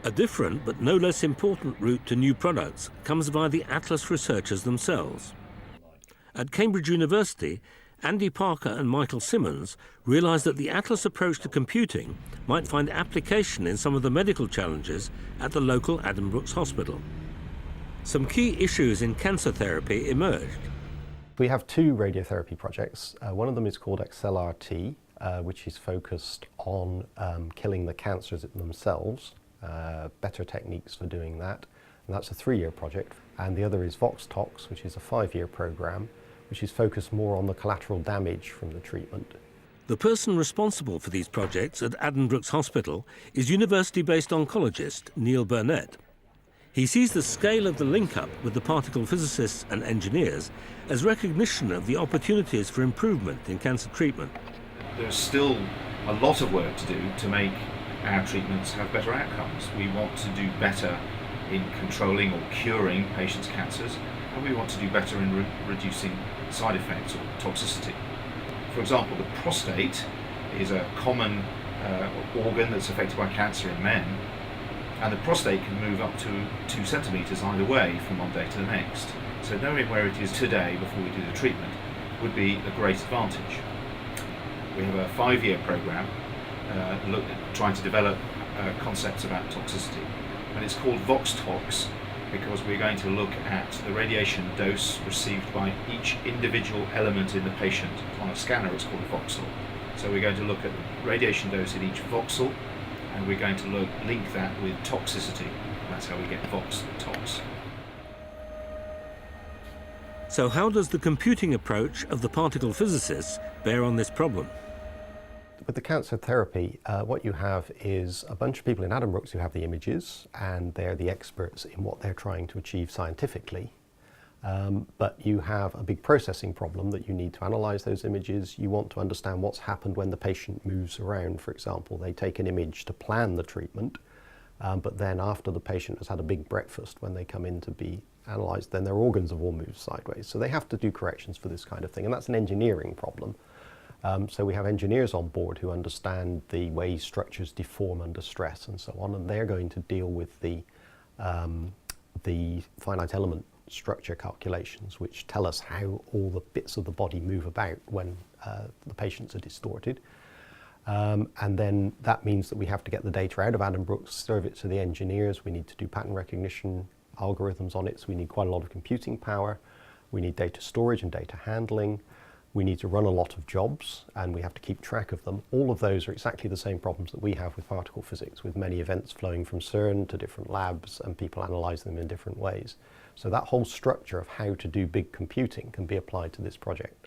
A different but no less important route to new products comes via the Atlas researchers themselves. At Cambridge University, Andy Parker and Michael Simmons realised that the Atlas approach to computing might find application in some of the medical challenges at the local Addenbrooke's hospital. Some key issues in cancer therapy emerged. We have two radiotherapy projects. One of them is called XLRT, which is focused on killing the cancers themselves, better techniques for doing that. And that's a 3-year project. And the other is VoxTox, which is a 5-year program, which is focused more on the collateral damage from the treatment. The person responsible for these projects at Addenbrooke's Hospital is university-based oncologist Neil Burnett. He sees the scale of the link-up with the particle physicists and engineers as recognition of the opportunities for improvement in cancer treatment. There's still a lot of work to do to make our treatments have better outcomes. We want to do better in controlling or curing patients' cancers, and we want to do better in reducing side effects or toxicity. For example, the prostate is a common organ that's affected by cancer in men, and the prostate can move up to 2 centimetres either way from one day to the next. So knowing where it is today before we do the treatment would be a great advantage. We have a 5-year program trying to develop concepts about toxicity, and it's called VoxTox because we're going to look at the radiation dose received by each individual element in the patient. On a scanner it's called a voxel. So we're going to look at the radiation dose in each voxel, and we're going to link that with toxicity. That's how we get VoxTox. So how does the computing approach of the particle physicists bear on this problem? With the cancer therapy, what you have is a bunch of people in Addenbrooke's who have the images, and they're the experts in what they're trying to achieve scientifically. But you have a big processing problem that you need to analyse those images. You want to understand what's happened when the patient moves around, for example. They take an image to plan the treatment, but then after the patient has had a big breakfast, when they come in to be analysed, then their organs have all moved sideways. So they have to do corrections for this kind of thing, and that's an engineering problem. So we have engineers on board who understand the way structures deform under stress and so on, and they're going to deal with the finite element structure calculations, which tell us how all the bits of the body move about when the patients are distorted. And then that means that we have to get the data out of Addenbrooke's, serve it to the engineers. We need to do pattern recognition algorithms on it, so we need quite a lot of computing power. We need data storage and data handling. We need to run a lot of jobs, and we have to keep track of them. All of those are exactly the same problems that we have with particle physics, with many events flowing from CERN to different labs and people analyze them in different ways. So that whole structure of how to do big computing can be applied to this project.